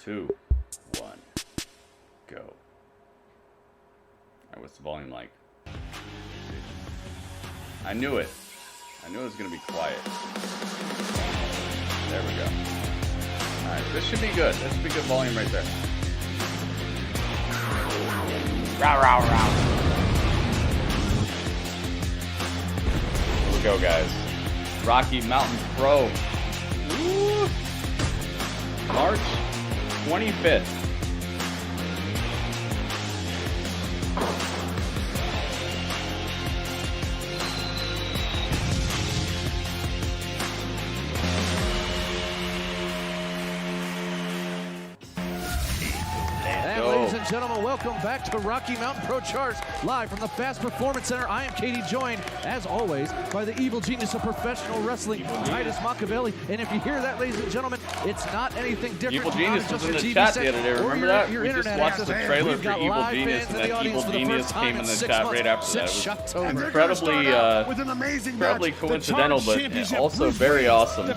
2, 1, go. All right, what's the volume like? I knew it. I knew it was going to be quiet. There we go. All right, this should be good. This should be good volume right there. Row, row, row. Here we go, guys. Rocky Mountain Pro. Woo! March 25th. Ladies and gentlemen, welcome back to Rocky Mountain Pro Charge, live from the Fast Performance Center. I am Katie, joined, as always, by the evil genius of professional wrestling, Titus Machiavelli. And if you hear that, ladies and gentlemen, it's not anything different. Evil Genius was in the chat the other day, remember that? We just watched the trailer for Evil Genius, and then Evil Genius came in the chat right after that. It was incredibly coincidental, but also very awesome.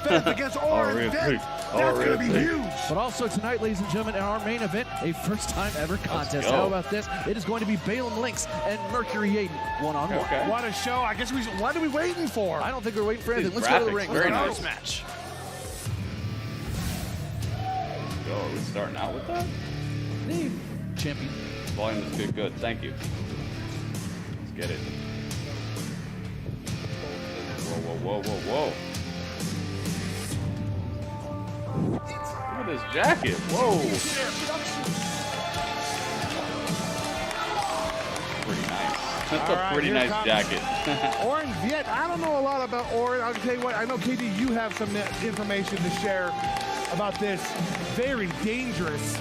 But also tonight, ladies and gentlemen, in our main event, a first-time ever contest. How about this? It is going to be Balaam Lynx and Mercury Aiden one-on-one. Okay. What a show. I guess what are we waiting for? I don't think we're waiting for anything. Let's go to the ring. Very nice match. Go. Are we starting out with that? The champion. Volume is good. Good. Thank you. Let's get it. Whoa, whoa, whoa, whoa, whoa. Look at this jacket. Whoa. Pretty nice. That's a pretty nice jacket. Oren Viet. I don't know a lot about Oren. I'll tell you what. I know, KD, you have some information to share about this very dangerous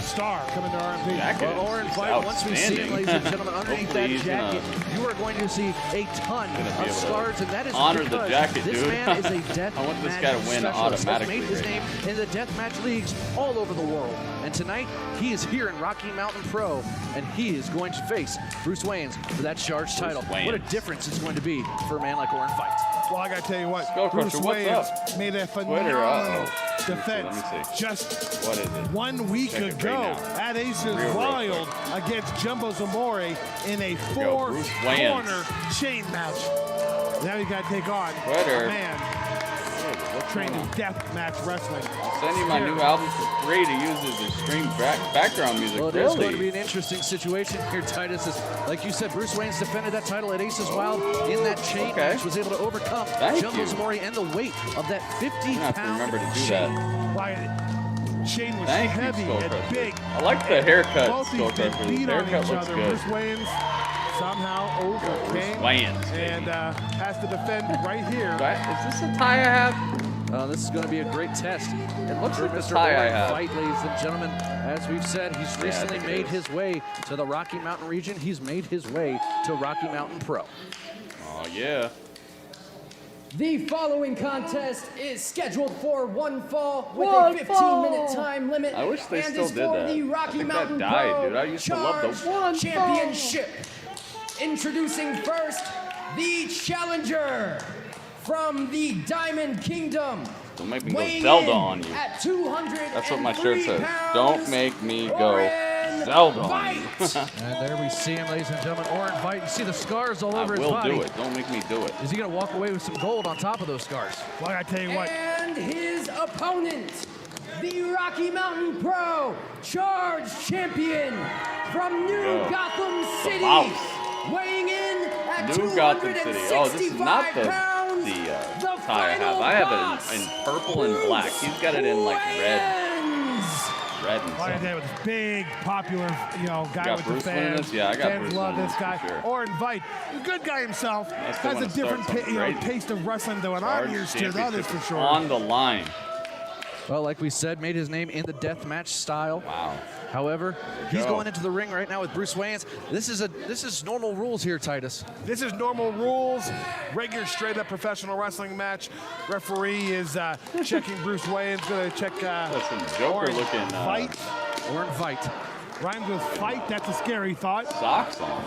star coming to RMP. Well, Oren Viet, once we see him, ladies and gentlemen, underneath that jacket, you are going to see a ton of scars, and that is honor the jacket, this dude. man is a death I want this guy to win automatically. He's made his name in the deathmatch leagues all over the world, and tonight he is here in Rocky Mountain Pro, and he is going to face Bruce Wayans for that charged title. What a difference it's going to be for a man like Oren Viet. Well, I got to tell you what, Bruce Wayans made a phenomenal defense just what is it? 1 week ago at Aces Wild against Jumbo Zamore in a 4-corner chain match. Now you got to take on a man trained in death match wrestling. I'll send you my new album for free to use as extreme background music. Well, there's going to be an interesting situation here, Titus. Like you said, Bruce Wayans defended that title at Aces Wild in that chain match, was able to overcome Jumbo Zamore and the weight of that 50-pound chain. Shane was heavy and big. I like the haircut. Both these big beat on each other. Good. Bruce Wayans somehow overcame and has to defend right here. Is this a tie I have? This is going to be a great test. It looks like the Mr. tie I have. Fight, ladies and gentlemen. As we've said, he's recently made his way to the Rocky Mountain region. He's made his way to Rocky Mountain Pro. Oh, yeah. The following contest is scheduled for one fall with a 15-minute time limit. I wish they and still is did for that. the Rocky Mountain that died, Pro dude. I used to love the one Championship. Introducing first, the challenger from the Diamond Kingdom. Don't make me go Zelda on you. At 203 That's what my shirt says. pounds, Don't make me go Zelda on you. And there we see him, ladies and gentlemen. Oren Viet. You see the scars all over his body. I will do it. Don't make me do it. Is he going to walk away with some gold on top of those scars? Well, I tell you what. And his opponent, the Rocky Mountain Pro Charge Champion from New Gotham City, weighing in at New Gotham City. Oh, this is not the tie I have. I have it in purple and black. He's got it in like red and something. With this big, popular, guy with Bruce the fans. Yeah, I got fans Bruce love this sure. guy. Oren Viet, good guy himself. Has a different taste of wrestling than what I'm used to. That is for sure. On the line. Well, like we said, made his name in the deathmatch style. Wow. However, he's going into the ring right now with Bruce Wayans. This is normal rules here, Titus. This is normal rules. Regular, straight-up professional wrestling match. Referee is checking Bruce Wayans. Going to check Joker-looking Viet. Oren Viet. Rhymes with fight. That's a scary thought. Socks on.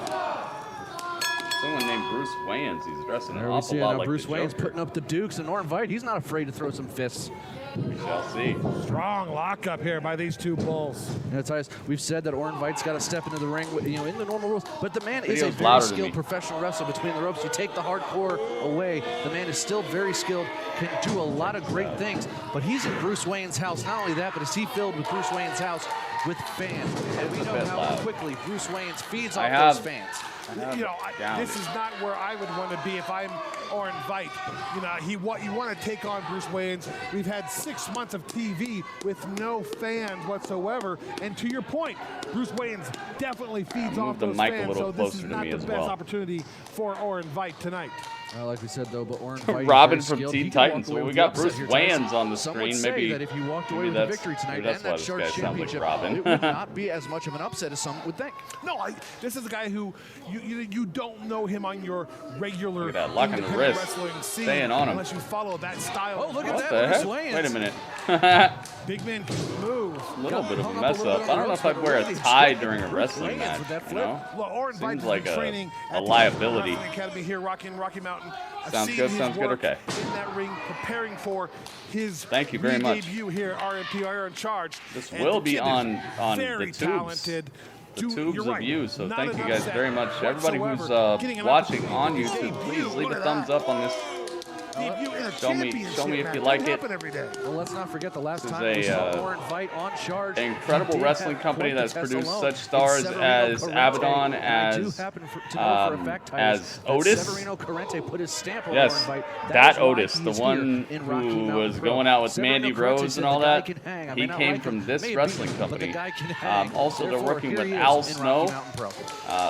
someone named Bruce Wayans. He's dressing an There we awful see it lot now. like Bruce the Wayne's Joker. putting up the Dukes, and Orin Veidt, he's not afraid to throw some fists. We shall see. Strong lockup here by these two bulls. That's how we've said that Orin Veidt's got to step into the ring, you know, in the normal rules. But the man is a Video's very louder than skilled me. professional wrestler between the ropes. You take the hardcore away, the man is still very skilled, can do a lot of great things. But he's in Bruce Wayne's house. Not only that, but is he filled with Bruce Wayne's house with fans? And we know bit how loud. quickly Bruce Wayne's feeds I off have- those fans. You know, this is not where I would want to be if I'm Orin Veidt. You know, you want to take on Bruce Wayans. We've had 6 months of TV with no fans whatsoever. And to your point, Bruce Wayans definitely feeds off the those mic a fans. little So this is closer to not me the as best well. opportunity for Orin Veidt tonight. Like we said, though, but Orin Veidt Robin is from very skilled. Teen He can walk Titans. away We with got the Bruce upset here, Titus. Wayans on the Some screen. would say Maybe that if you walked away maybe with the that's- victory tonight maybe that's and why that this Charge guy sounds like Championship, Robin. it would not be as much of an upset as some would think. No, this is a guy who you don't know him on your regular Look at that, locking the independent wrist, wrestling scene staying on him. unless you follow that style. Oh, look at What that, the Bruce heck? Wayans. Wait a minute. Big man can move. A little bit of a hung up mess a little up. bit I on don't know the if I'd ropes, wear a but really tie striking during a Bruce wrestling Wayans match. with that You flip. know? Well, Orin Seems Veidt's like been a training at the liability. Wrestling Academy here, Rocky Mountain. I've Sounds seen good, his sounds good, work okay. In that ring, preparing for his Thank you very much. debut here, RMP Iron Charge. This And will the be kid is on the very tubes. talented. The tubes You're of right, you. So not thank an you guys upset very much. Everybody who's whatsoever. Getting an watching on opportunity to YouTube, debut, please leave look a at thumbs that. up on this. Debut in a Show me championship if you match. like Doesn't it. happen every day. Well, let's not forget the last This is time we a, saw Orin Veidt on Charge. An incredible He did wrestling have company quite the that's test produced alone. such stars Severino as Corrente, Abaddon, and I do as happen to know for a fact, Titus, that Otis. Severino Corrente put his stamp on Yes, Orin Veidt. that is why Otis, the he's one here in Rocky who Mountain was Pro. going out with Severino Mandy Corrente Rose said and all the guy that. can hang. I He may not came like from him, this maybe, wrestling but the company. guy can hang. Also, they're Therefore, working here with he is Al in Snow. Rocky Mountain Pro.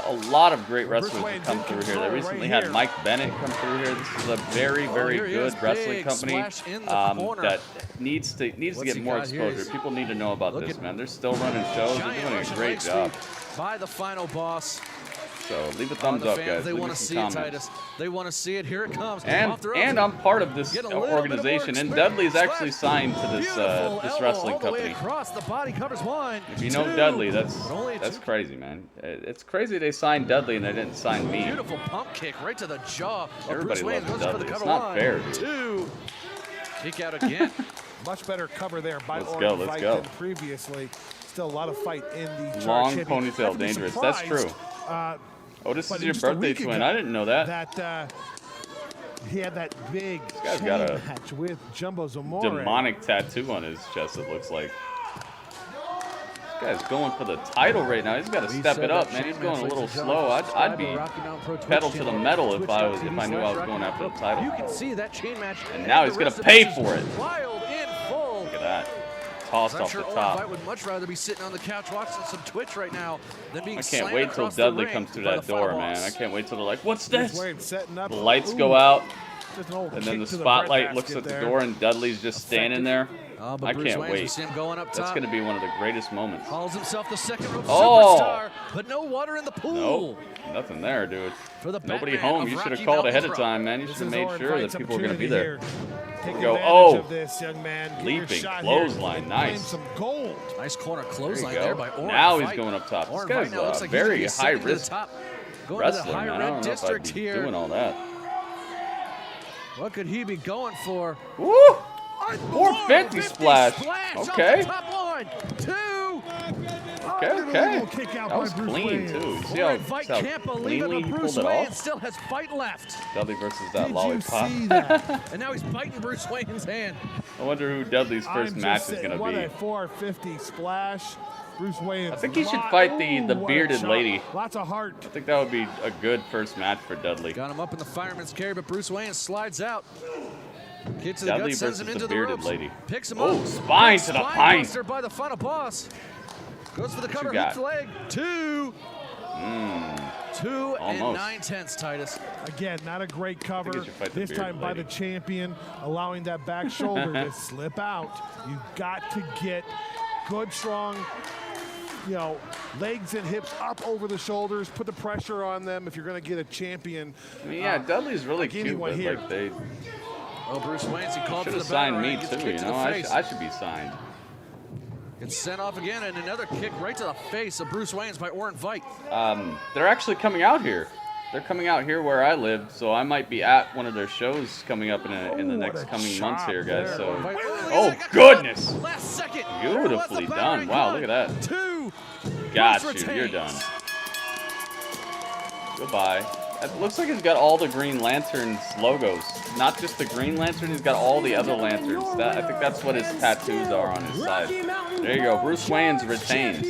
A lot of great Bruce wrestlers Wayne have come in through here. control They right recently here. had Mike Bennett come through here. This is a very, very here he is. good wrestling Big company splash in the corner. that needs to What's get he more got here? exposure. People need to know about Look this, at- man. They're still running shows. They're Giant doing a Russian great leg job. sweep by the final boss. So leave a thumbs the up, fans, guys. they Leave want me to some see it, comments. Titus. They want to see it. Here it comes. And Off the ropes. I'm part of this Get a little bit of more organization, and experience. Dudley's actually Splash. signed to this Beautiful this elbow wrestling all the way company. across the body, covers one. If you know two, Dudley, that's but only two. crazy, man. It's crazy they signed Dudley and they didn't sign me. Beautiful pump kick right to the jaw. Everybody Bruce Wayans loves goes for the Dudley. It's cover. not One, fair, dude. two. Kick out again. Much better cover there by Let's Orin go, let's Veidt go. than previously. Still a lot of fight in the Charge Long Champion. ponytail, I'd be dangerous. That's surprised, true. Otis but is your just a birthday week twin. ago, I didn't know that. That he had that big guy's chain got a match with Jumbo Zamora. Demonic tattoo on his chest, it looks like. This guy's going for the title right now. He's got to step it up, man. He's going a little slow. I'd be pedal to the metal if I knew I was going after the title. You can see that chain match. And now he's the gonna rest of pay this is for it. Wild in full. Look at that. Tossed I'm off sure the Orin top. Veidt would much rather be sitting on the couch watching some Twitch right now than being I can't slammed wait till across the Dudley ring comes through by that the final door, man. boss. I can't wait till they're like, what's Bruce this? Wayne setting up. The lights Ooh, go out, just an old and then kick the to spotlight breadbasket looks at the there. door, and Dudley's just standing there. Oh, but I Bruce can't Wayans, we wait. see him going up That's top. going to be one of the greatest moments. Calls himself the second rope Oh. superstar, but no water in the pool. Nope, nothing there, dude. For the Nobody Batman home. of You should have Rocky called Mountain ahead of Pro. time, man. You This should have is made Orin sure Veidt's that people were going to be opportunity there. here. Take Go. advantage Oh. of this, young man. Get your Leaping shot clothesline, here and nice. claim some gold. Nice corner There clothesline you there go. by Orin Now Veidt. he's going up top. This Orin guy's Veidt now looks like very he's gonna be high ascending to the risk top. Going wrestler, to the high man. I red don't know if I'd district be here. doing all that. What could he be going for? Woo! 450 splash. Okay. Off the top line. Two. Okay. Little kick out That was by Bruce clean, Wayans. too. You see how, Orin Veidt can't believe it, cleanly but he Bruce pulled it Wayans off? still has fight left. Dudley versus that Did lollipop. you see that? And now he's biting Bruce Wayne's hand. I wonder who Dudley's first I'm match just is saying, going to what be. a 450 splash. Bruce Wayans. I think he should fight the what a bearded shot. lady. Lots of heart. I think that would be a good first match for Dudley. Got him up in the fireman's carry, but Bruce Wayne slides out. Kick to the Dudley gut, sends him versus into the bearded ropes. lady. Picks him Oh, up. spine Big to the spine pine. buster by the final boss. Goes for the cover, you got? hooks the leg. Two. 2 and Almost. 9/10, Titus. Again, not a great cover. you should fight the This bearded time by lady. the champion, allowing that back shoulder to slip out. You got to get good, strong, legs and hips up over the shoulders. Put the pressure on them if you're going to get a champion. I mean, yeah, Dudley's really give me cute, one but here. like they Oh, Bruce Wayne, he called for should the have signed battle me line, gets too. kicked You to know, the face. I should be signed. Gets sent off again, and another kick right to the face of Bruce Wayne's by Orin Veidt. They're actually coming out here. they're coming out here where I live, so I might be at one of their shows coming up in the next coming months here, guys. So, oh goodness, beautifully done. Wow, look at that. Got you. You're done. Goodbye. It looks like he's got all the Green Lantern's logos. Not just the Green Lantern, he's got all the other lanterns. I think that's what his tattoos are on his side. There you go. Bruce Wayans retains.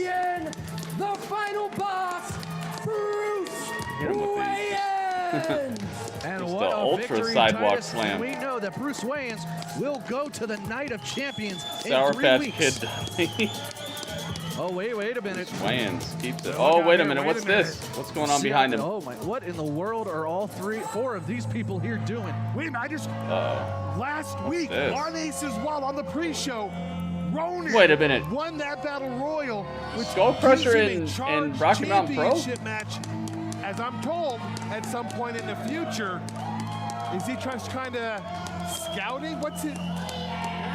The final boss, Bruce Wayans. And just what the a ultra victory, sidewalk Titus. slam. We know that Bruce Wayans will go to the Night of Champions Sour in 3 Patch weeks. Kid. Oh, wait a minute. Wayans keeps it. Oh, wait a minute. What's this? What's going on behind him? Oh, my. What in the world are all 4 of these people here doing? Wait a minute, I just... Uh-oh. Last week, this? on Aces Wild, on the pre-show, Ronan Wait a minute. won that Battle Royal. Which Skull Crusher gives him a in charged Rocky Mountain Pro? championship match. As I'm told, at some point in the future, is he just kind of scouting? What's it?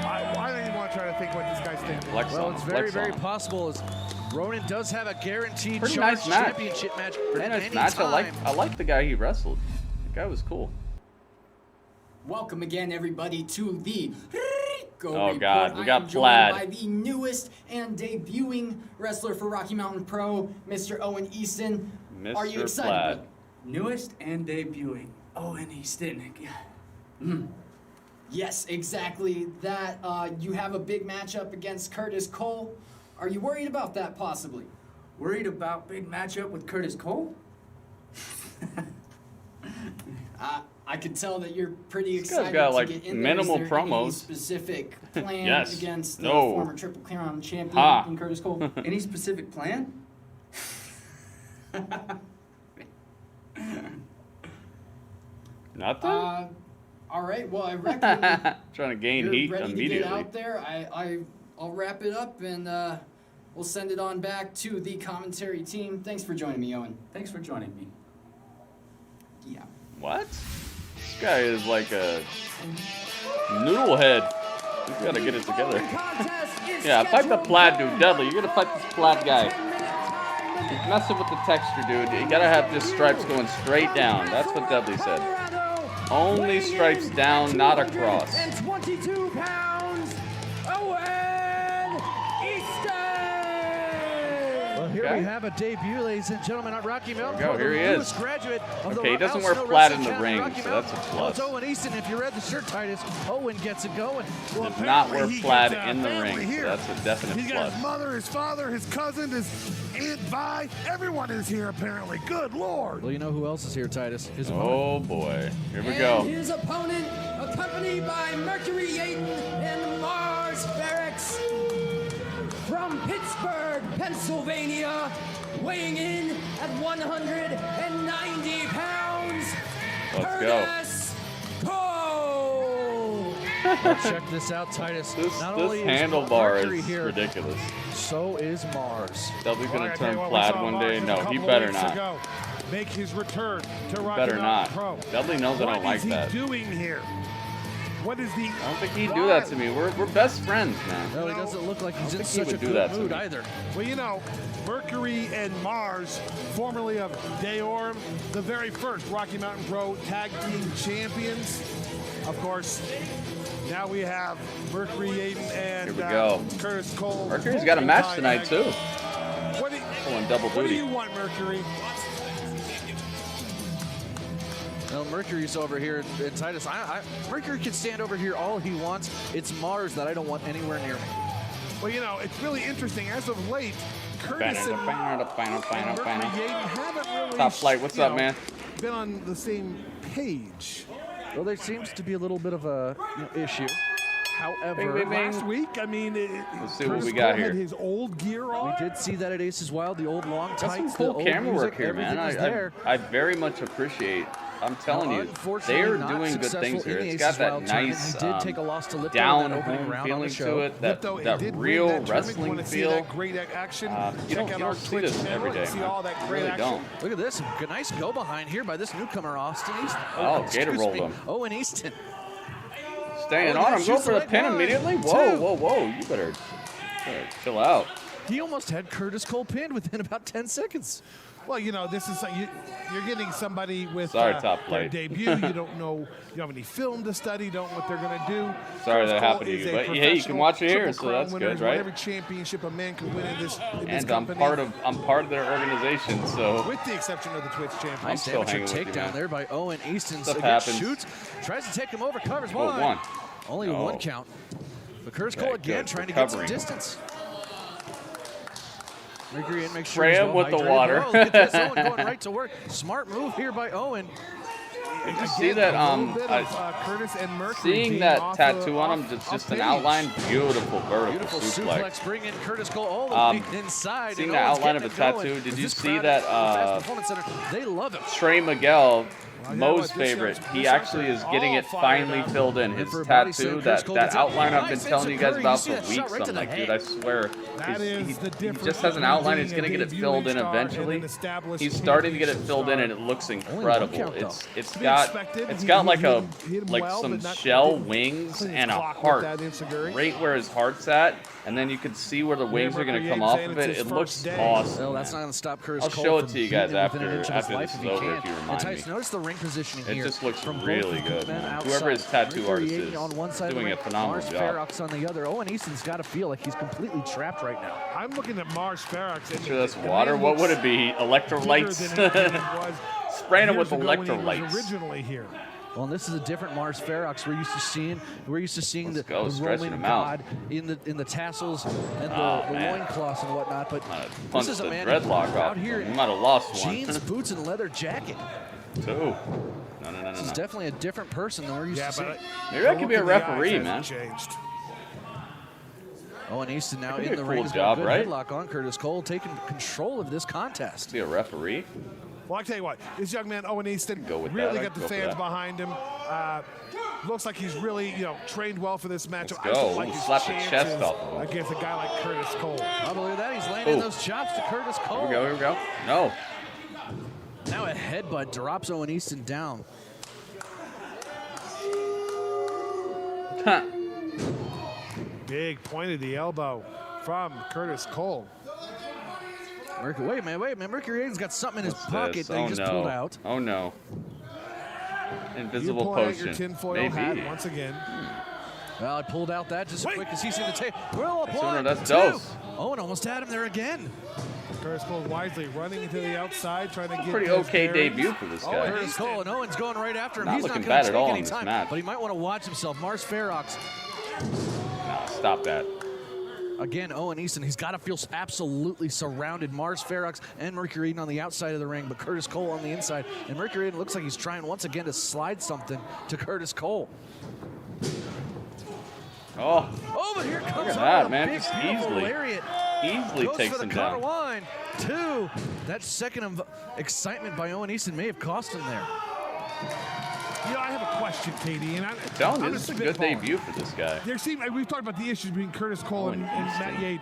I don't even want to try to think what this guy's thinking. Well, it's very possible. As Ronan does have a guaranteed Pretty charge nice match. championship match for Very nice any match. time. I like the guy he wrestled. The guy was cool. Welcome again, everybody, to the Oh, Report. God, we I got am joined Plaid. by the newest and debuting wrestler for Rocky Mountain Pro, Mr. Owen Easton. Are you Mr. excited? Plaid. bud? Newest and debuting. Owen Easton. Yes, exactly that. You have a big matchup against Curtis Cole. Are you worried about that, possibly? Worried about big matchup with Curtis Cole? I could tell that you're pretty This guy's excited got, to like, get in minimal there. Is there any promos. specific plan Yes. against the No. former Triple Crown champion Ha. in Curtis Cole? Any specific plan? Nothing? All right. Well, I reckon Trying to gain you're heat ready to get immediately. out there. I'll wrap it up and we'll send it on back to the commentary team. Thanks for joining me, Owen. Thanks for joining me. Yeah. What? This guy is like a noodle head. He's got to get it together. Yeah, fight the Plaid dude. Dudley, you're going to fight this Plaid guy. He's messing with the texture, dude. You got to have just stripes going straight down. That's what Dudley said. Only stripes down, not across. And 22 pounds, Owen Easton. Well, here Okay. we have a debut, ladies and gentlemen, at Rocky Mountain. There we go. Pro, Here the he newest is. graduate of the Okay, he doesn't Al wear Snow plaid Wrestling in the Academy, ring, Rocky so that's a Mountain. plus. Well, it's Owen Easton. If you read the shirt, Titus, Owen gets it going. Well, Does not wear apparently he plaid gets, in the family ring, so here. that's a definite He's got his plus. mother, his father, his cousin, his Aunt Vi. Everyone is here, apparently. Good Lord. Well, you know who else is here, Titus? His opponent. Oh, boy. Here we And go. his opponent, accompanied by Mercury Yaden and Mars Ferrex from Pittsburgh, Pennsylvania, weighing in at 190 pounds. Let's go. Curtis Cole. Well, check this out, Titus. This Not only is handlebar Mercury is here, ridiculous. so is Mars. Dudley's Well, going I to tell you turn what, we plaid saw one Mars day. just a No, he couple better weeks not. ago make his return to Rocky Better not. Mountain Pro. Dudley knows I don't like What is he that. doing here? What is the... I don't think he'd do that to me. We're best friends, man. No, he doesn't look like he's in think he such a would do good that to mood me. either. Well, you know, Mercury and Mars, formerly of Deorm, the very first Rocky Mountain Pro Tag Team Champions. Of course, now we have Mercury Yaden and Here we go. Curtis Cole. Mercury's got a match tonight, too. What do, Pulling double what do duty. you want, Mercury? No, Mercury's over here, and Titus. Mercury can stand over here all he wants. It's Mars that I don't want anywhere near me. Well, you know, it's really interesting. As of late, Curtis and Mercury Yaden haven't really Top Flight, what's up, man? been on the same page. Well, there seems to be a little bit of a issue. However, Bing, bing, bing. Last week, I mean, Let's see what Curtis we got Cole here. had his old gear on. we did see that at Aces Wild, the old long Got tights, some the cool old camera music, work here, man. everything was there. I very much appreciate. I'm telling you, Unfortunately, they're not doing good successful things here. in the It's got Aces that Wild tournament. nice He did take a loss to Lipto in down that opening home round on feeling the show. to it, that, Lipto, that did win real that tournament. wrestling Want to see feel. that great action? You Check out don't our see Twitch this channel every and day, see man. all that You great really action. don't. Look at this. A nice go behind here by this newcomer, Austin Easton. Oh, excuse Gator rolled me, him. Owen Easton. Staying Oh, on yeah, him. Go shoots for the leg pin one, immediately. two. Whoa. You better chill out. He almost had Curtis Cole pinned within about 10 seconds. Well, you know, this is you're getting somebody with Top their Flight. debut. You don't know, you don't have any film to study, don't know what they're going to do. Sorry that Cole happened to is you, a but hey, you can watch it here, Triple so that's Crown winner. good, right? Every championship a man can win in this And company. I'm part of their organization, so With the exception of the Twitch champion. Nice still amateur hanging with you, takedown man. there by Owen Easton. Stuff Again, happens. shoots, tries to take him over, covers Oh, one. one. Only Oh. one count. But Curtis Okay, Cole again good. trying to get some Recovering. distance. Mercury and make sure Spray he's him with the hydrated. water. Oh, look at this, Owen going right to work. Smart move here by Owen. Did you see that? A little bit of, Curtis and Mercury Seeing being that off tattoo the- on him, off- it's off just an page. outline. Beautiful vertical Beautiful suplex. suplex, bringing Curtis Cole all the way inside. seeing and the Owens outline of getting the it going. tattoo, did As you this see crowd that, at the Fast Performance Center, they love him. Trey Miguel, Well, you know Mo's what, this favorite, young's- he this actually youngster is is getting all it fired finally up. filled in. And His for a body tattoo, slam, Curtis that Cole gets out. outline I've been Nice telling you inside guys about Curry. You for see that shot weeks. right to I'm the like, dude, head. I swear. That is the He difference just has an between outline. He's being going to a get it filled in debuting star and eventually. an established He's starting to get it championship filled in, star. and it looks one incredible. count, though. It's To be got expected. it's He- got he like hit him like well, some but not- shell didn't wings clean his and a clock with heart that enziguri. right where his heart's at, and then you can see where the wings are going to come off of it. It looks awesome. Well, that's not going to stop Curtis I'll Cole show it from to you beating guys him within an after- inch of his after life this if is he over, can. if you And remind Tice, me. notice the ring positioning It here. just looks from both really of the good, men man. outside. Whoever his tattoo Mercury artist Yaden is on one side of doing the a ring, phenomenal Mars job. Ferox on the other. Owen Easton's got to feel like he's completely trapped right now. I'm looking at Mars Ferox. and Sure, that's the water. man What would looks it be? bigger Electrolytes. than he was Spraying him with years ago when he was electrolytes. originally here. Well, and this is a different Mars Ferox. We're used to seeing the, Let's go, the stretching Roman him out. god in the tassels and Oh, the man. loincloths and whatnot. But Might have this punched is a the man dreadlock out off. here You in might have lost one. jeans, boots, and leather jacket. Two. No. This is definitely a different person than we're used Yeah, to seeing. but Maybe that could be a look in the eyes referee, man. hasn't changed. Owen Easton now Could be in a the cool ring. He's job, got a good right? headlock on Curtis Cole, taking control of this contest. Be a referee. Well, I tell you what, this young man Owen Easton Go with really that. got the I'd go for fans that. behind him. Looks like he's really, trained well for this matchup. Let's I go. just like Ooh, his slap the chances chest off of him. against a guy like Curtis Cole. I believe that. He's landing Ooh. those chops to Curtis Cole. Here we go. No. Now a headbutt drops Owen Easton down. Huh. Big point of the elbow from Curtis Cole. Wait a minute. Mercury Yaden's got something in his What's pocket this? that he Oh, just no. pulled out. Oh no. You're Invisible pulling out your potion. tinfoil Maybe. hat once again. Well, it pulled out that just as Wait. quick as he's in the tape. Well, That's one, that's two. dose. Owen almost had him there again. Curtis Cole wisely running into the outside, trying to get Pretty his okay bearings. debut for this Oh, guy. Curtis Cole and Owen's going right after him. Not He's not looking going bad to at take all any in this time, match. but he might want to watch himself. Mars Ferox. Nah, stop that. Again, Owen Easton, he's got to feel absolutely surrounded. Mars Ferox and Mercury Yaden on the outside of the ring, but Curtis Cole on the inside. And Mercury Yaden looks like he's trying once again to slide something to Curtis Cole. Oh, Oh, but here comes at Owen, that, a man. big, Just beautiful easily. lariat. easily Goes takes for the him cover down. line. Two. That second of excitement by Owen Easton may have cost him there. I have a question, Katie, and I'm Telling you, I'm this is a spitballer. good debut for this guy. We've talked about the issues between Curtis Cole and Matt Yaden.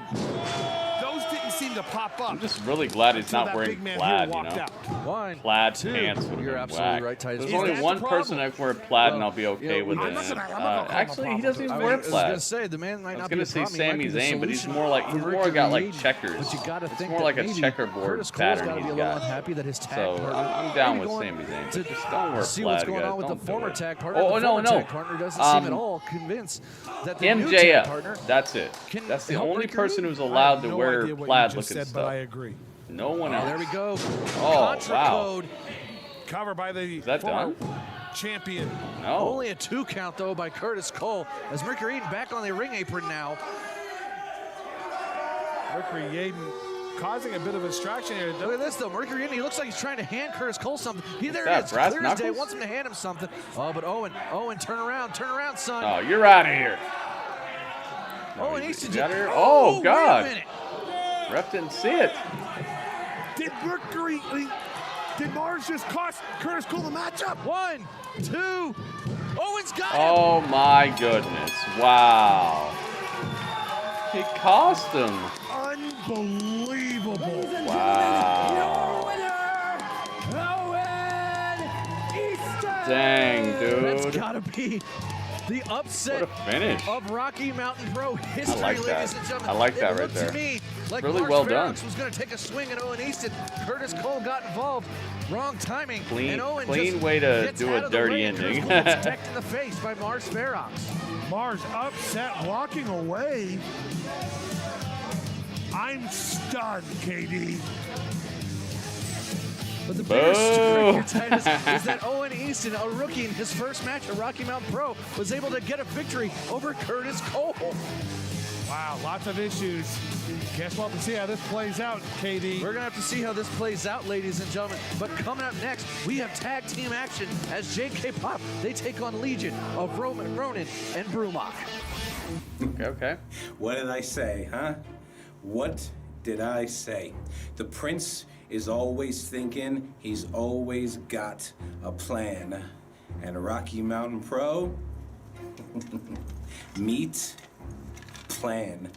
Those didn't seem to pop up. I'm just really glad he's until not that wearing big man plaid, here you walked know. out. One, Plaid two. pants would have You're been absolutely whack. right, Titus. There's Is only that one the problem? person that can wear plaid, and Well, I'll be okay with I'm it. not gonna call him a Actually, he problem. doesn't even I wear was going to plaid. say the man might I was not gonna be a say problem. He might Sami be the Zayn, but he's solution more like for he's more got like Mercury Yaden. checkers. But you got to It's think more that like a maybe checkerboard Curtis Cole's pattern got to be he's a little got. unhappy that his tag So partner. I'm down maybe with going Sami Zayn, to but just don't wear see what's plaid, going guys. on with the Don't do former it. tag partner. Oh, the no, former no. tag partner doesn't seem at Um, all convinced that the new tag MJF. partner That's it. can That's the help only Mercury. person who's I allowed have to no wear idea what plaid you just looking said, but stuff. I agree. No one else. There we go. Oh, Contra wow. code. Cover by the Is that former done? champion. No. Only a 2 count, though, by Curtis Cole. As Mercury Yaden back on the ring apron now. Mercury Yaden causing a bit of a distraction here. Look at this, though. Mercury Yaden, he looks like he's trying to hand Curtis Cole something. There that, it is. brass Clear as day. knuckles? Wants him to hand him something. Oh, but Owen, turn around, son. Oh, you're out of here. No, Owen he's Easton out just. of here. Oh, God. Wait a minute. Ref didn't see it. Did Mars just cost Curtis Cole the matchup? 1, 2. Owen's got him. Oh my goodness. Wow. He cost him. Unbelievable. Wow. Dang, That's dude. got to be the upset What a finish. of Rocky Mountain Pro history, I like that. ladies and gentlemen. I like that It right looked there. to me like really Mark well done. Fairgrounds was going to take a swing at Owen Easton. Curtis Cole got involved. Wrong timing. Clean, and Owen clean just way to gets do out a of the dirty way, and ending. Cruz gets decked in the face by Mars Fairgrounds. Mars upset, walking away. I'm stunned, KD. But the bigger story here, Titus, is that Owen Easton, a rookie in his first match at Rocky Mountain Pro, was able to get a victory over Curtis Cole. Wow, lots of issues. Guess we'll have to see how this plays out, KD. We're going to have to see how this plays out, ladies and gentlemen. But coming up next, we have tag team action as JK Pop, they take on Legion of Ronan and Brumach. Okay. What did I say, huh? What did I say? The Prince is always thinking, he's always got a plan. And Rocky Mountain Pro, meet plan.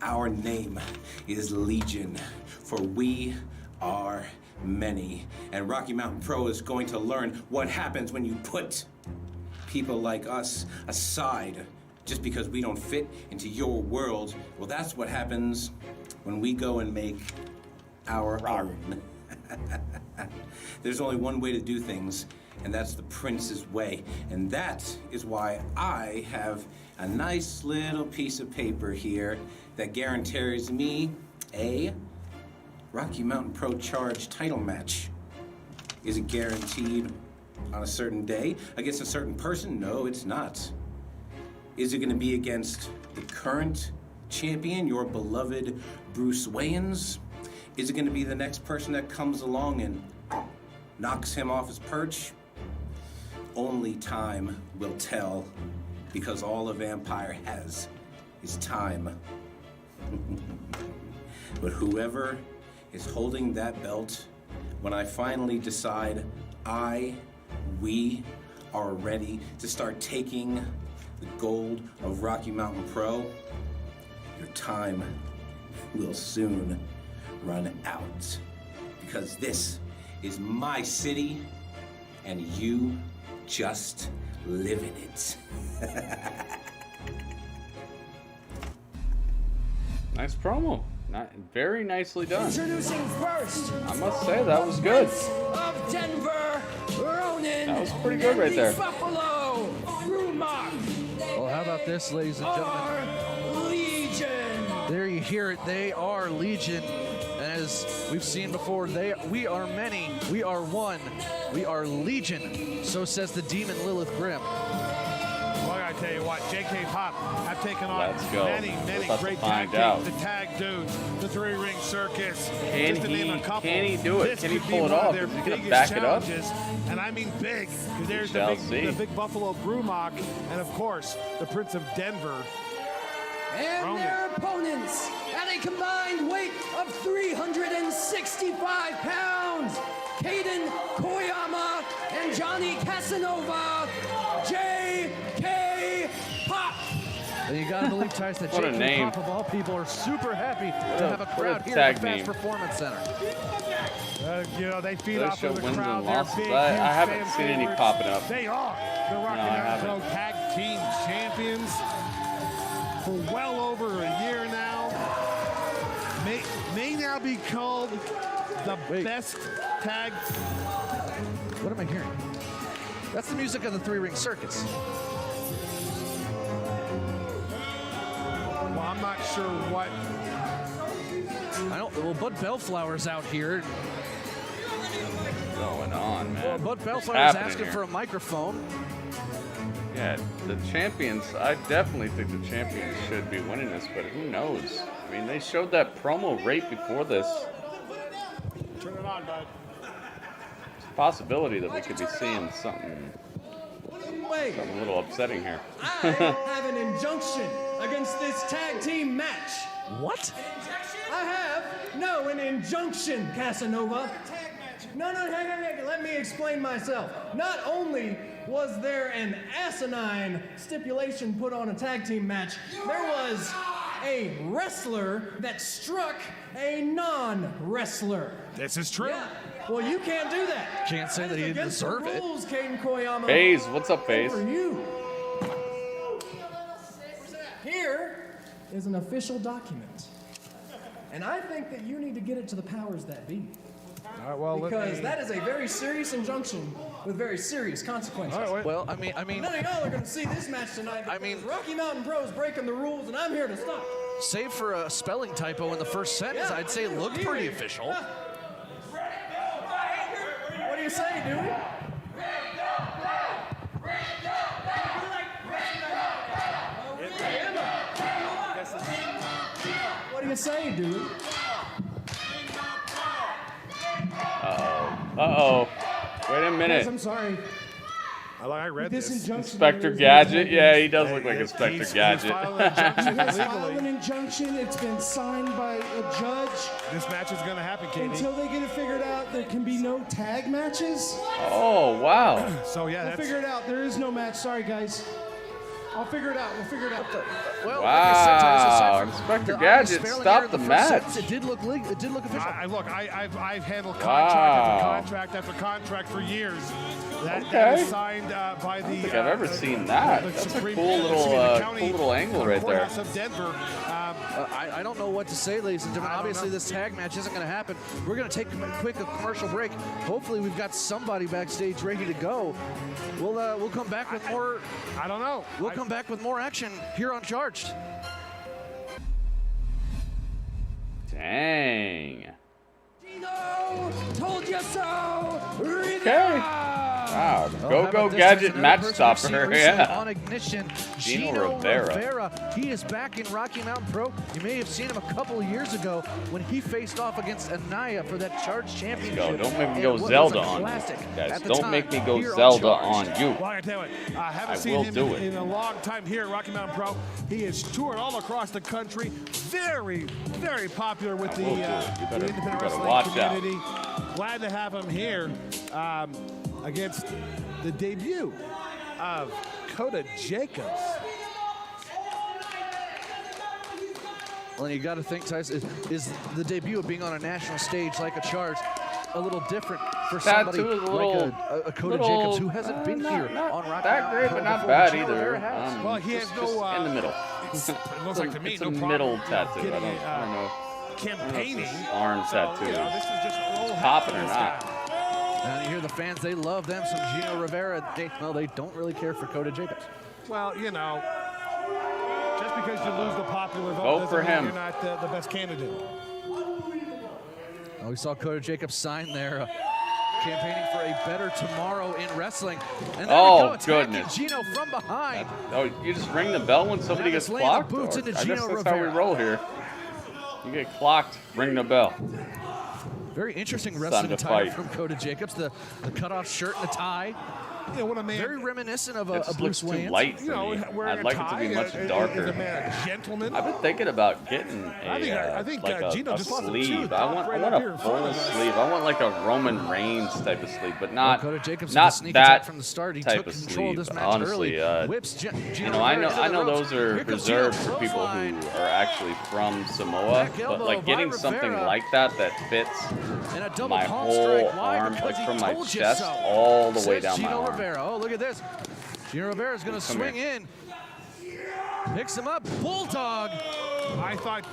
Our name is Legion, for we are many. And Rocky Mountain Pro is going to learn what happens when you put people like us aside just because we don't fit into your world. Well, that's what happens when we go and make our own. There's only one way to do things, and that's the Prince's way. And that is why I have a nice little piece of paper here that guarantees me a Rocky Mountain Pro Charge title match. Is it guaranteed on a certain day against a certain person? No, it's not. Is it going to be against the current champion, your beloved Bruce Wayans? Is it going to be the next person that comes along and knocks him off his perch? Only time will tell, because all a vampire has is time. But whoever is holding that belt, when I finally decide we are ready to start taking the gold of Rocky Mountain Pro, your time will soon run out. Because this is my city, and you just live in it. Nice promo. Very nicely done. Introducing first, I must say, that was good. of Denver, Ronan. That was pretty good right there. Buffalo, Brumach. Well, how about this, ladies and gentlemen? Our Legion. There you hear it. They are Legion. As we've seen before, we are many. We are one. We are Legion. So says the demon Lilith Grimm. Well, I tell you what, JK Pop have taken on Let's go. many great tag teams. The tag dudes, the three-ring circus. Can just to name a couple. he do it? This Can he could be pull it one of off? their Is he gonna biggest back it up? challenges, and I mean big, because there's shall the see. big Buffalo Brumach, and of course, the Prince of Denver. And Ronan. their opponents at a combined weight of 365 pounds, Caden Koyama and Johnny Casanova, JK Pop. And you gotta believe, Tice, that What a JK name. Pop of all people are super happy to have a what a crowd here tag at the Fast name. Performance Center. They feed They off show of the wins and crowd. They're losses. big, I huge haven't fan seen any favorites. popping up. They are the Rocky I Mountain Pro haven't. Tag Team Champions for well over a year now. May now be called the best tag. What am I hearing? That's the music of the three-ring circus. Well, I'm not sure what. I don't. Well, Bud Bellflower's out here. Going on, man. Well, Bud What's Bellflower's happening asking here? for a microphone. Yeah, the champions, I definitely think the champions should be winning this, but who knows? I mean, they showed that promo right before this. Turn it on, bud. It's a possibility that we could be seeing something Wait, a little upsetting here. I have an injunction against this tag team match. What? I have an injunction, Casanova. No, hang, let me explain myself. Not only was there an asinine stipulation put on a tag team match, there was a wrestler that struck a non-wrestler. This is true. Yeah, well, you can't do that. Can't say that he didn't Against the deserve it. rules, Caden Koyama. FaZe, what's up, FaZe? For you. Here is an official document And I think that you need to get it to the powers that be. All right, well, because that is a very serious injunction with very serious consequences. All right, Well, I mean, None of y'all are going to see this match tonight. I mean- Rocky Mountain Pro is breaking the rules, and I'm here to stop. save for a spelling typo in the first sentence, Yeah, I'd say it looked pretty official. What do you say, Dewey? What do you say, Dewey? Uh-oh. Wait a minute. I'm sorry. I read This this. injunction. Inspector Gadget? Yeah, he does look like Inspector He's Gadget. filed an injunction Has filed an legally. injunction. It's been signed by a judge. This match is going to happen, Katie. Until they get it figured out, there can be no tag matches. Oh, wow. So, yeah, We'll that's... figure it out. There is no match. Sorry, guys. I'll figure it out. We'll figure it out. Well, Wow, like I said, Tyson, aside from Inspector the Gadget obvious spelling stopped error in the first match. sentence, It did look legal. It did look official. I've handled Wow. contract after contract for years. That Okay. is signed by the. I don't think I've ever seen that. That's a Supreme cool little, County cool little angle right there. Courthouse of Denver. I don't know what to say, ladies and gentlemen. I don't Obviously, know. this tag match isn't going to happen. We're going to take a quick commercial break. Hopefully, we've got somebody backstage ready to go. We'll come back with more. I don't know. We'll come back with more action here on Charged. Dang. Gino, told you so. Okay. Wow. Oh, how Go about this? Gadget There's another match person we've seen stopper. recently Yeah. On Ignition, Gino Rivera. He is back in Rocky Mountain Pro. You may have seen him a couple of years ago when he faced off against Anaya for that Charge Championship. Go. Don't make me And go what was Zelda a on classic you. Guys, at the don't time make me go here Zelda Charged. on you. Well, I tell you what, I haven't I seen will him do it. in a long time here at Rocky Mountain Pro. He is toured all across the country. Very, very popular with the will do it. You better- independent you better wrestling watch out. community. Glad to have him here against the debut of Coda Jacobs. Well, and you got to think, Tyson, is the debut of being on a national stage like a Charge a little different for somebody Tattoo is a little- like a Coda little, Jacobs who hasn't been not- here not on Rocky that Mountain great, Pro but not before. bad Gino either. Rivera has. Well, he has just no in the middle. It looks like to me It's a no problem. middle tattoo. I getting, don't know. Campaigning. Arm So, tattoo. you know, this is just a little Popping or this not. guy. And you hear the fans, they love them some Gino Rivera. They don't really care for Coda Jacobs. Well, you know, just because you lose the popular vote Vote doesn't for mean him. you're not the best candidate. We saw Coda Jacobs sign there, campaigning for a better tomorrow in wrestling. And there Oh, we go, attacking goodness. Gino from behind. Oh, you just ring the bell when somebody gets Travis laying the clocked? boots Or- into I Gino guess that's how we Rivera. roll here. You get clocked, ring the bell. Very interesting Time wrestling to attire fight. from Coda Jacobs. The cutoff shirt and the tie. Yeah, what a man. Very reminiscent of It a just Bruce looks too Wayne. light You for know, me. wearing I'd a like tie, it to be much is a darker. man a gentleman. I've been thinking about getting a, I think, like a, Gino a just lost a sleeve. tooth I want right up here a in front full of us. sleeve. I want like a Roman Reigns type of sleeve, but not Coda Jacobs not with a sneak that attack from the start. He type took of control of sleeve. this match Honestly, early. Whips Gino you know, I Rivera into know the ropes. those are Here comes reserved Gino, for people who clothesline. are actually from Samoa, Back but elbow like by getting something Rivera. like that fits And a double my palm whole strike. Why? arm, Because like he from my told you chest so. all the way Says down my Gino arm. Rivera. Oh, look at this. Gino Rivera is going to Come swing here. in. Picks him up. Bulldog. I thought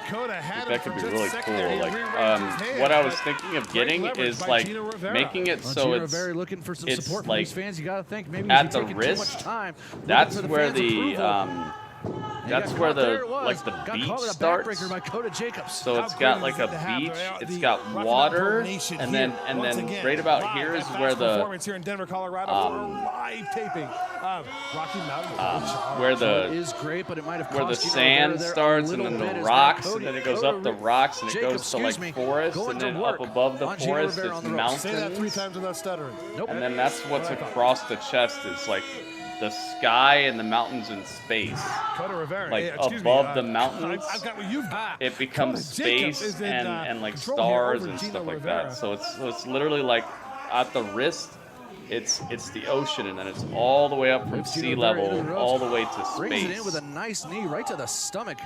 Coda had him That for could be just really a second cool. there. He Like, rearranged his hand, what I was but thinking of great getting leverage is by like Gino Rivera. making it Well, so Gino it's Rivera looking for some it's support from like his fans. You got to think maybe at he's the taking wrist, too much time. looking that's for the where fans' the approval. And that's got where caught. There the it was. like the Got beach caught with a starts. backbreaker by Coda Jacobs. So How it's great got is like it a to have beach, the it's got Rocky Mountain water, Pro Nation and here then once again. right about Live here at is Fast where the Performance here in Denver, Colorado for a live taping of Rocky Mountain Pro. where It the is great, but it might have where the cost Gino sand Rivera there a starts and little then bit the as rocks Cody- and then it goes Coda up the rocks and it Jacobs, goes to like excuse me, forest going and to then work up above the on Gino forest Rivera it's on the ropes. Say that 3 mountains. times without stuttering. Nope. And then that's what's across the chest is like the sky and the mountains in space. Coda Rivera. Like yeah, excuse me, above the mountains, I've got what you've got. It becomes Coda Jacobs space is in, and like control here stars over and Gino stuff like Rivera. that. So it's literally like at the wrist, it's the ocean and then it's all the way up from Whips Gino sea Rivera into level the ropes. all the way to Brings it in space. with a nice knee right to the stomach.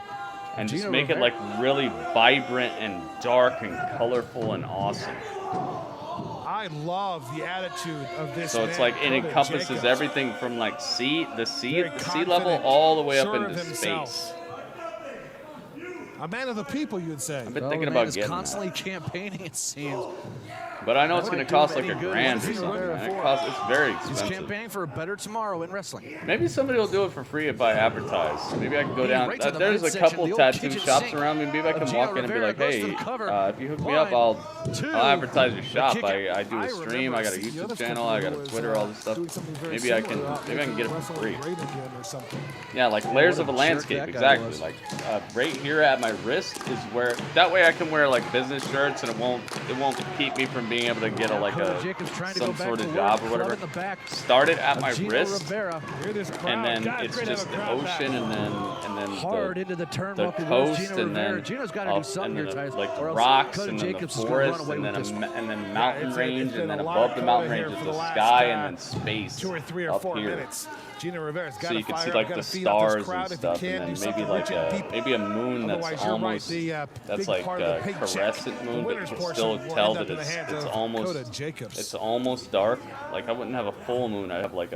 And just Gino make it Rivera. like really vibrant and dark and colorful and awesome. I love the attitude of this So it's man, like it Coda encompasses Jacobs. everything from like sea Very level confident, all the way up sure of into himself. space. A man of the people, you'd say. I've been thinking about getting constantly campaigning, it seems. But I know it's going to cost like $1,000 or something. It's very expensive. He's campaigning for a better tomorrow in wrestling. Maybe somebody will do it for free if I advertise. Maybe I can go down. There's a couple tattoo shops around me. Maybe I can walk in and be like, hey, if you hook me up, I'll advertise your shop. I do a stream. I got a YouTube channel. I got a Twitter, all this stuff. Maybe I can get it for free. Yeah, like layers of a landscape. Exactly. Like right here at my wrist is where. That way I can wear like business shirts and it won't keep me from being able to get some sort of job or whatever. Start it at my wrist, and then it's just the ocean, and then the coast, and then like the rocks, and then the forest, and then mountain range, and then above the mountain range is the sky, and then space 2 or 3 or 4 minutes. Gino Rivera's got so you can see like the stars and stuff, and then maybe a moon that's almost like a crescent moon, but you can still tell that it's almost dark. Like I wouldn't have a full moon. I'd have like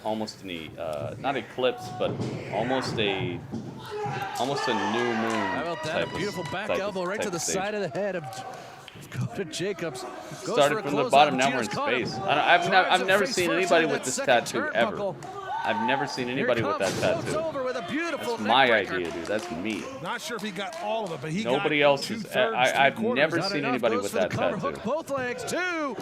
almost not eclipse, but almost a new moon. How about that? A beautiful back elbow right to the side of the head of Dakota Jacobs. Started from the bottom, now we're in space. I've never seen anybody with this tattoo ever. I've never seen anybody with that tattoo. That's my idea, dude. That's me. Not sure if he got all of it, but nobody else is. I've never seen anybody with that tattoo. Both legs, two.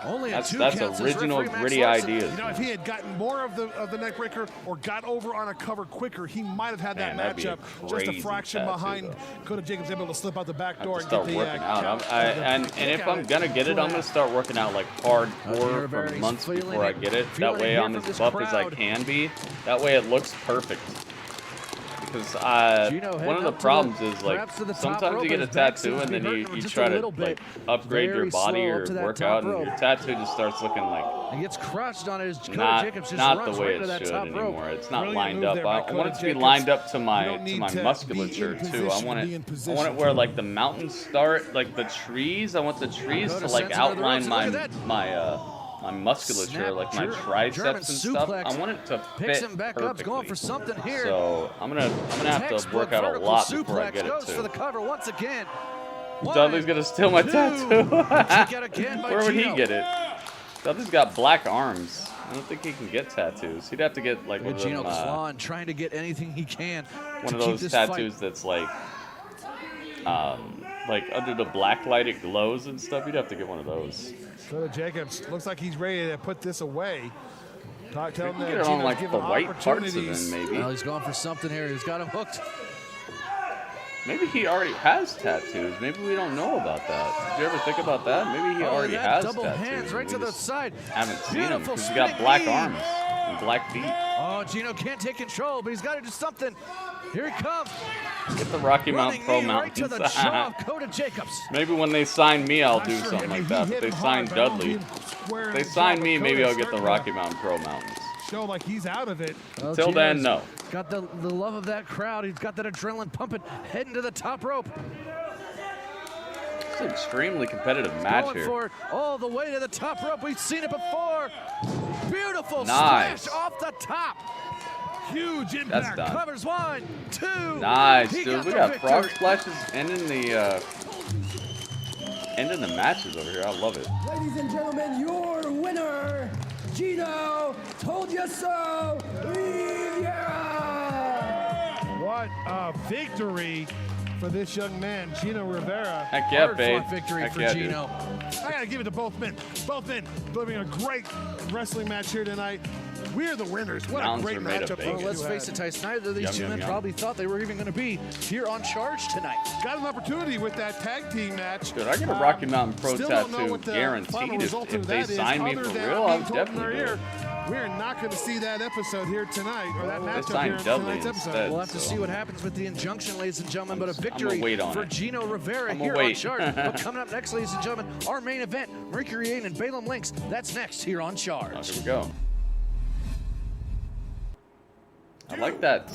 That's original, gritty ideas. You know, if he had gotten more of the neck breaker or got over on a cover quicker, he might have had that matchup. Just a fraction behind. Dakota Jacobs able to slip out the back door and get the working out. And if I'm gonna get it, I'm gonna start working out like hardcore for months before I get it. That way I'm as buff as I can be. That way it looks perfect. Because one of the problems is like sometimes you get a tattoo and then you try to like upgrade your body or work out and your tattoo just starts looking like he gets crushed on his not the way it should anymore. It's not lined up. I want it to be lined up to my musculature too. I want it where like the mountains start, like the trees. I want the trees to like outline my musculature, like my triceps and stuff. I want it to fit perfectly. Going for something here. So I'm gonna have to work out a lot before I get it too. For the cover once again. Dudley's gonna steal my tattoo. Where would he get it? Dudley's got black arms. I don't think he can get tattoos. He'd have to get like one of them, clawing, trying to get anything he can. One of those tattoos that's like under the black light it glows and stuff. You'd have to get one of those. Dakota Jacobs looks like he's ready to put this away. Tell him that get it on like the white parts of him, maybe. Well, he's going for something here. He's got him hooked. Maybe he already has tattoos. Maybe we don't know about that. Did you ever think about that? Maybe he already has double tattoos. Hands right to the side. Haven't seen him because he's got black arms and black feet. Oh, Gino can't take control, but he's got to do something. Here he comes. Get the Rocky Mountain Pro right to the jaw of Dakota Jacobs. Maybe when they sign me, I'll do something like that. If they sign Dudley, if they sign me, maybe I'll get the Rocky Mountain Pro Mountains. Show like he's out of it. Well, Till then, no. Got the love of that crowd. He's got that adrenaline pumping, heading to the top rope. It's an extremely competitive match here. For it all the way to the top rope. We've seen it before. Beautiful nice. splash off the top. Huge impact. That's done. Covers 1, 2. Nice, dude. We got frog splashes ending the matches over here. I love it. Ladies and gentlemen, your winner, Gino. Told you so. What a victory for this young man, Gino Rivera. Heck yeah, babe. Victory Heck for yeah, Gino. Dude. I gotta give it to both men. Both men delivering a great wrestling match here tonight. We're the winners. What a great matchup. Well, let's face it, Tyson. Neither of these two men probably thought they were even going to be here on Charge tonight. Got an opportunity with that tag team match. Dude, I get a Rocky Mountain Pro tattoo guaranteed. If they sign me for real, I would definitely do it. We're not going to see that episode here tonight, or that matchup here in Dudley tonight's episode. instead, We'll have to see what happens with the injunction, ladies and gentlemen, but a victory for Gino Rivera here on Charge. But coming up next, ladies and gentlemen, our main event, Mercury and Balaam Lynx. That's next here on Charge. Oh, here we go. I like that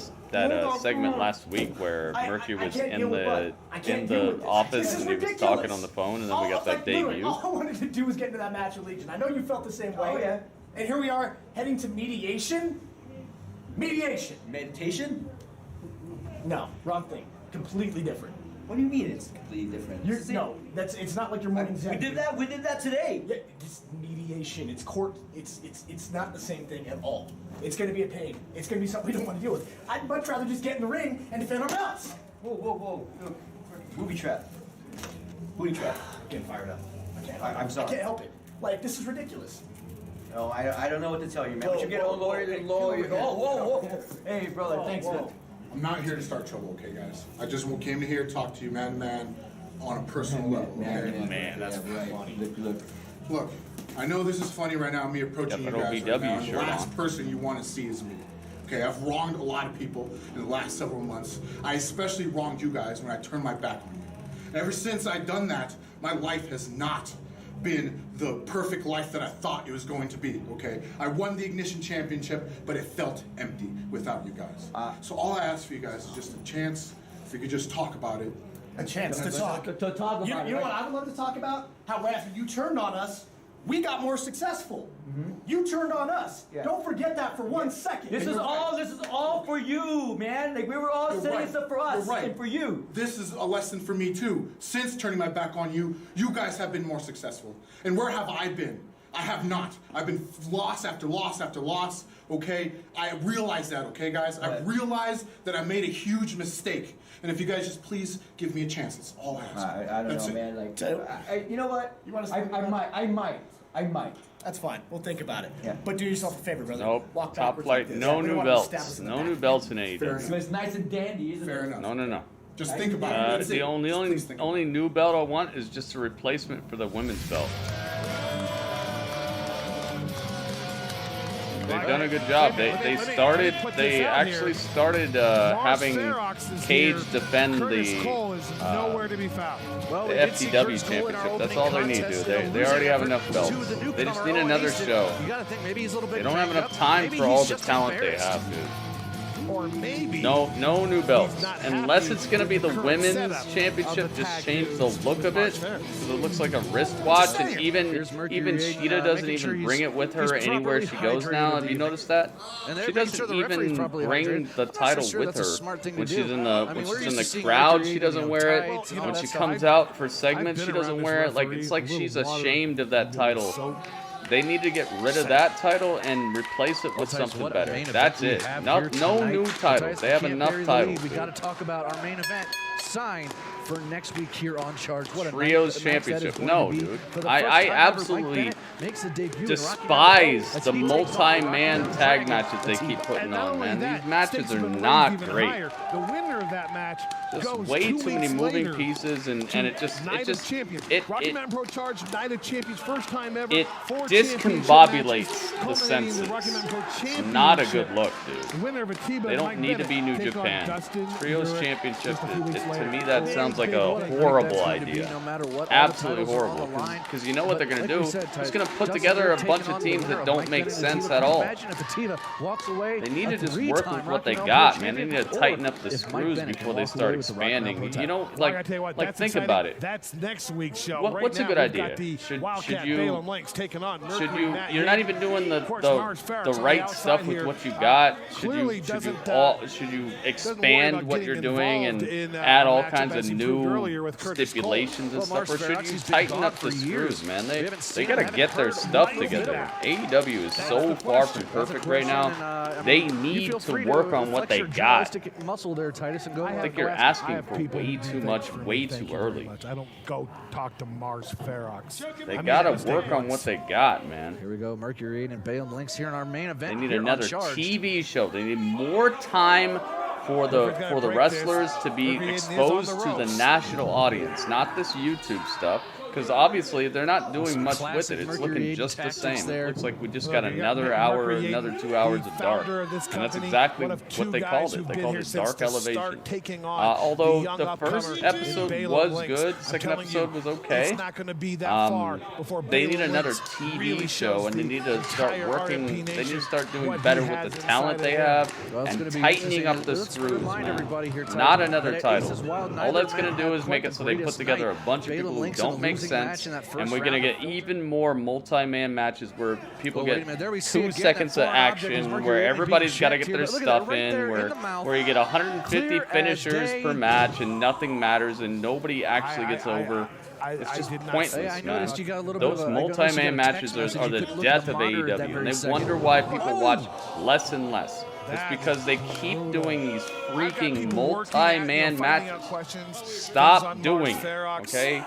segment last week where Mercury was in the office and he was talking on the phone, and then we got that debut. All I wanted to do was get into that match with Legion. I know you felt the same way. Oh, yeah. And here we are heading to mediation. Mediation. Meditation? No, wrong thing. Completely different. What do you mean it's completely different? It's not like your morning We did that today. Yeah, it's mediation. It's court. It's not the same thing at all. It's going to be a pain. It's going to be something we don't want to deal with. I'd much rather just get in the ring and defend our belts. Whoa. Booby trap. Booby trap. Getting fired up. I'm sorry. I can't help it. Like, this is ridiculous. No, I don't know what to tell you, man. But you get a lawyer. Whoa. Hey, brother, thanks, man. I'm not here to start trouble, okay, guys? I just came to here to talk to you man to man on a personal level, okay? Man, that's funny. Look, I know this is funny right now, me approaching you guys right now, and the last person you want to see is me. Okay, I've wronged a lot of people in the last several months. I especially wronged you guys when I turned my back on you. And ever since I've done that, my life has not been the perfect life that I thought it was going to be, okay? I won the Ignition Championship, but it felt empty without you guys. So all I ask for you guys is just a chance, if you could just talk about it. A chance to talk. To talk about it. You know what I would love to talk about? How after you turned on us, we got more successful. You turned on us. Yeah. Don't forget that for 1 second. This is all for you, man. Like we were all setting this up for us and for you. This is a lesson for me too. Since turning my back on you, you guys have been more successful. And where have I been? I have not. I've been loss after loss after loss, okay? I realize that, okay, guys? I realize that I made a huge mistake. And if you guys just please give me a chance, that's all I ask. I don't know, man. Like, you know what? You want to I might. That's fine. We'll think about it. Yeah. But do yourself a favor, brother. Nope. Walk Top backwards flight. like this. No We don't new want to belts. stab us in the No back. new belts in So AEW. it's nice and dandy, isn't Fair it? enough. No. Just think about it. The only new belt I want is just a replacement for the women's belt. They've done a good job. They actually started having Cage defend the FTW championship. That's all they need, dude. They already have enough belts. They just need another show. They don't have enough time for all the talent they have, dude. Or maybe no new belts. Unless it's going to be the women's championship, just change the look of it. Because it looks like a wristwatch. And even Cheetah doesn't even bring it with her anywhere she goes now. Have you noticed that? She doesn't even bring the title with her. When she's in the crowd, she doesn't wear it. When she comes out for segments, she doesn't wear it. Like it's like she's ashamed of that title. They need to get rid of that title and replace it with something better. That's it. No new titles. They have enough titles. We got to talk about our main event signed for next week here on Charge. What a Trios Championship. No, dude. I absolutely despise the multi-man tag matches they keep putting on, man. These matches are not great. The winner of that match just way too many moving pieces, and it Rocky Mountain Pro Charge Night of Champions, first time ever. It discombobulates the senses. It's not a good look, dude. They don't need to be New Japan. Trios Championship, to me, that sounds like a horrible idea. Absolutely horrible. Because you know what they're going to do? They're just going to put together a bunch of teams that don't make sense at all. They need to just work with what they got, man. They need to tighten up the screws before they start expanding. You know, like think about it. That's next week's show. What's a good idea? Should you? You're not even doing the right stuff with what you got. Should you expand what you're doing and add all kinds of new stipulations and stuff, or should you tighten up the screws, man? They gotta get their stuff together. AEW is so far from perfect right now. They need to work on what they got. I think you're asking for way too much, way too early. I don't go talk to Mars Ferox. They gotta work on what they got, man. Here we go, Mercury and Bale Links here in our main event. They need another TV show. They need more time for the wrestlers to be exposed to the national audience, not this YouTube stuff. Because obviously they're not doing much with it. It's looking just the same. It looks like we just got another hour, another 2 hours of dark. And that's exactly what they called it. They called it Dark Elevation. Although the first episode was good, second episode was okay. They need another TV show, and they need to start working. They need to start doing better with the talent they have and tightening up the screws, man. Not another title. All that's going to do is make it so they put together a bunch of people who don't make sense, and we're gonna get even more multi-man matches where people get 2 seconds of action, where everybody's got to get their stuff in, where you get 150 finishers per match and nothing matters and nobody actually gets over. It's just pointless, man. Those multi-man matches are the death of AEW, and they wonder why people watch less and less. It's because they keep doing these freaking multi-man matches. Stop doing it, okay?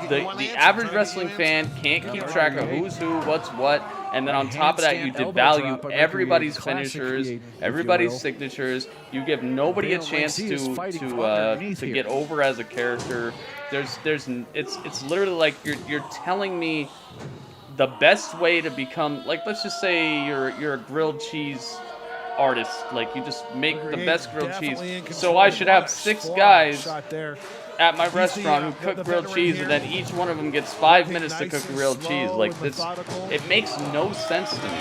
The average wrestling fan can't keep track of who's who, what's what, and then on top of that, you devalue everybody's finishers, everybody's signatures. You give nobody a chance to get over as a character. It's literally like you're telling me the best way to become, like, let's just say you're a grilled cheese artist, like you just make the best grilled cheese. So I should have 6 guys at my restaurant who cook grilled cheese, and then each one of them gets 5 minutes to cook grilled cheese. Like this, it makes no sense to me.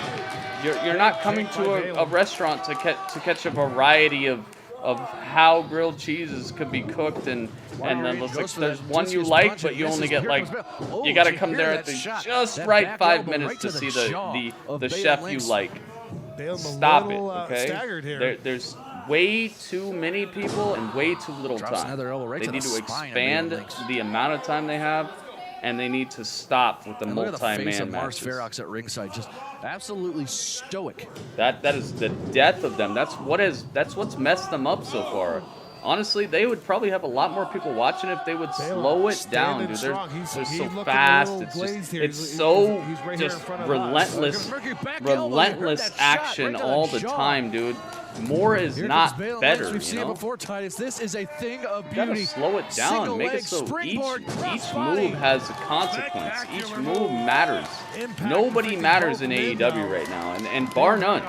You're not coming to a restaurant to catch a variety of how grilled cheeses could be cooked, and then there's one you like, but you only get like, you got to come there at the just right 5 minutes to see the chef you like. Stop it, okay? There's way too many people and way too little time. They need to expand the amount of time they have, and they need to stop with the multi-man matches. Ferox at ringside, just absolutely stoic. That is the death of them. That's what's messed them up so far. Honestly, they would probably have a lot more people watching if they would slow it down, dude. They're so fast. It's so just relentless action all the time, dude. More is not better, you know? This is a thing of beauty. You gotta slow it down. Make it so each move has a consequence. Each move matters. Nobody matters in AEW right now, and bar none.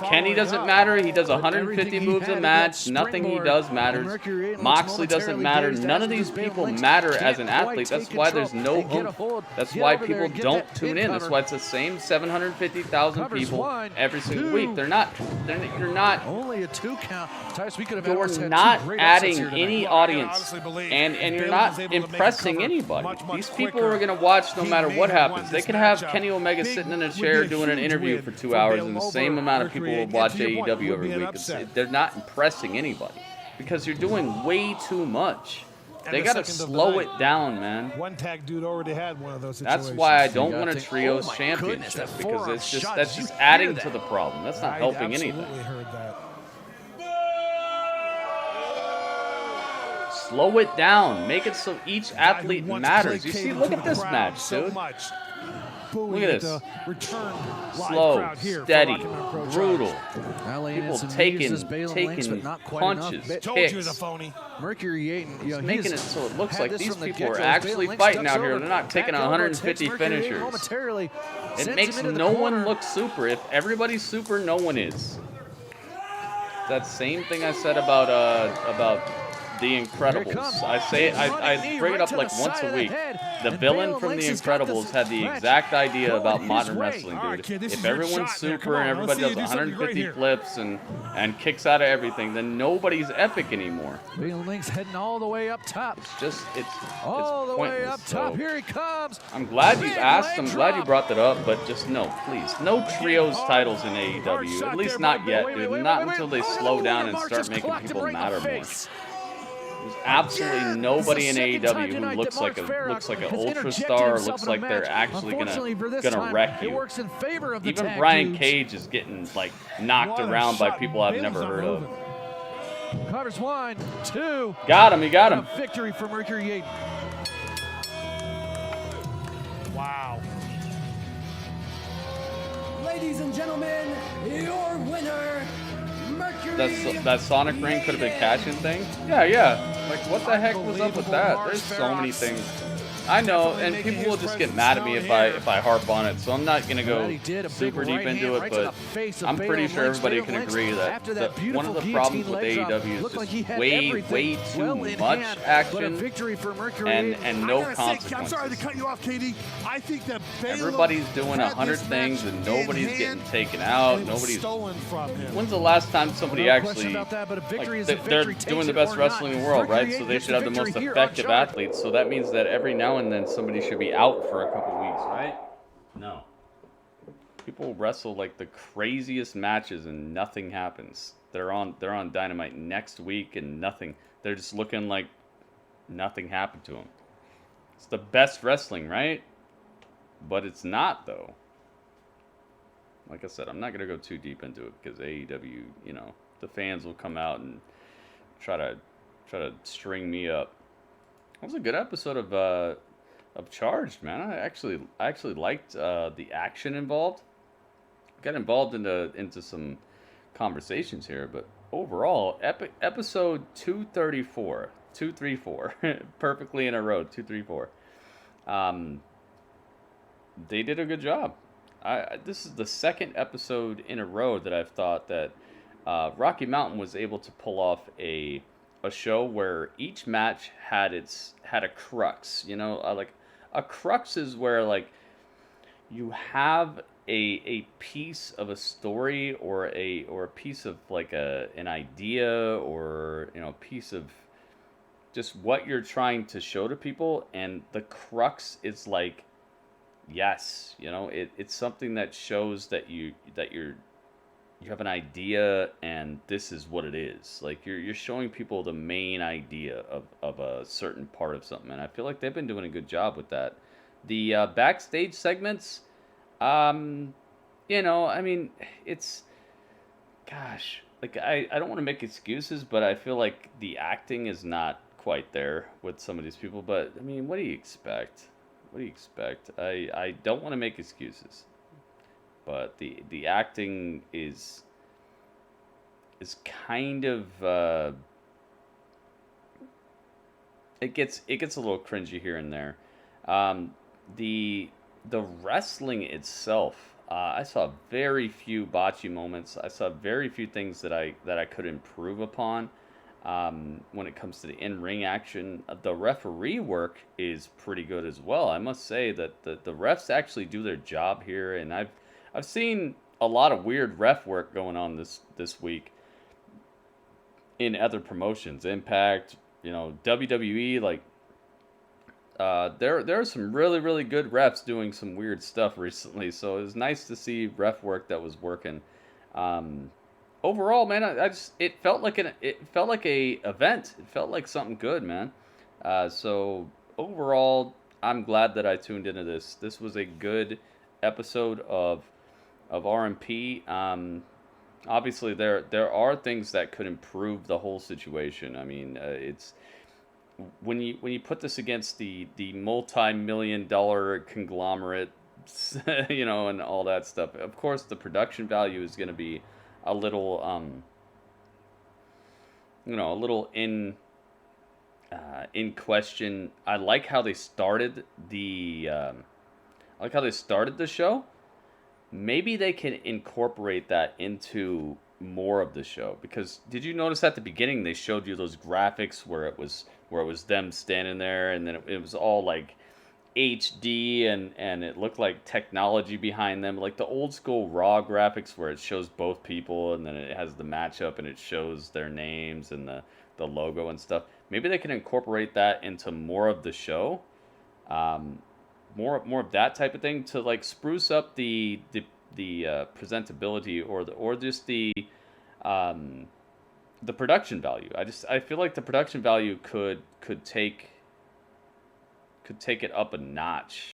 Kenny doesn't matter. He does 150 moves a match. Nothing he does matters. Moxley doesn't matter. None of these people matter as an athlete. That's why there's no oomph. That's why people don't tune in. That's why it's the same 750,000 people every single week. You're not only a 2 count. You're not adding any audience, and you're not impressing anybody. These people are going to watch no matter what happens. They could have Kenny Omega sitting in a chair doing an interview for 2 hours, and the same amount of people will watch AEW every week. They're not impressing anybody because you're doing way too much. They got to slow it down, man. One tag dude already had one of those situations. That's why I don't want a trios championship, because that's just adding to the problem. That's not helping anything. Heard that. Slow it down. Make it so each athlete matters. You see, look at this match, dude. Look at this. Slow, steady, brutal. People taking punches, kicks. Mercury He's making it so it looks like these people are actually fighting out here. They're not taking 150 finishers. It makes no one look super. If everybody's super, no one is. That same thing I said about The Incredibles. I bring it up like once a week. The villain from The Incredibles had the exact idea about modern wrestling, dude. If everyone's super and everybody does 150 flips and kicks out of everything, then nobody's epic anymore. Link's heading all the way up top. It's all the pointless. way up top. Here he comes. I'm glad you asked. I'm glad you brought that up, but just no, please. No trios titles in AEW. At least not yet, dude. Not until they slow down and start making people matter more. There's absolutely nobody in AEW who looks like an ultra star or looks like they're actually gonna wreck you. Even Brian Cage is getting like knocked around by people I've never heard of. Covers 1, 2. Got him. He got him. Victory for Mercury. Wow. Ladies and gentlemen, your winner, Mercury. That Sonic ring could have been cash-in thing? Yeah. Like, what the heck was up with that? There's so many things. I know, and people will just get mad at me if I harp on it, so I'm not going to go super deep into it, but I'm pretty sure everybody can agree that one of the problems with AEW is just way too much action and no consequences. I'm sorry to cut you off, KD. I think that everybody's doing 100 things and nobody's getting taken out. Nobody's stolen from him. When's the last time somebody actually, like, they're doing the best wrestling in the world, right? So they should have the most effective athletes. So that means that every now and then somebody should be out for a couple weeks, right? No. People wrestle like the craziest matches and nothing happens. They're on Dynamite next week and nothing. They're just looking like nothing happened to them. It's the best wrestling, right? But it's not, though. Like I said, I'm not going to go too deep into it because AEW, you know, the fans will come out and try to string me up. That was a good episode of Charged, man. I actually liked the action involved. Got involved into some conversations here, but overall, episode 234, perfectly in a row, 234. They did a good job. This is the second episode in a row that I've thought that Rocky Mountain was able to pull off a show where each match had a crux. You know, like a crux is where like you have a piece of a story or a piece of like an idea or, you know, a piece of just what you're trying to show to people, and the crux is like, yes, you know, it's something that shows that you have an idea and this is what it is. Like you're showing people the main idea of a certain part of something, and I feel like they've been doing a good job with that. The backstage segments, you know, I mean, it's, gosh, like I don't want to make excuses, but I feel like the acting is not quite there with some of these people. But I mean, what do you expect? What do you expect? I don't want to make excuses, but the acting is kind of it gets a little cringy here and there. The wrestling itself, I saw very few botchy moments. I saw very few things that I could improve upon. When it comes to the in-ring action, the referee work is pretty good as well. I must say that the refs actually do their job here, and I've seen a lot of weird ref work going on this week in other promotions, Impact, you know, WWE. Like there are some really good refs doing some weird stuff recently, so it was nice to see ref work that was working. Overall, man, it felt like a event. It felt like something good, man. So overall, I'm glad that I tuned into this. This was a good episode of RMP. Obviously, there are things that could improve the whole situation. I mean, it's when you put this against the multi-million-dollar conglomerate, you know, and all that stuff. Of course, the production value is going to be a little, you know, a little in question. I like how they started the show. Maybe they can incorporate that into more of the show, because did you notice at the beginning they showed you those graphics where it was them standing there, and then it was all like HD and it looked like technology behind them, like the old school Raw graphics where it shows both people and then it has the matchup and it shows their names and the logo and stuff. Maybe they can incorporate that into more of the show, more of that type of thing to like spruce up the presentability or just the production value. I feel like the production value could take it up a notch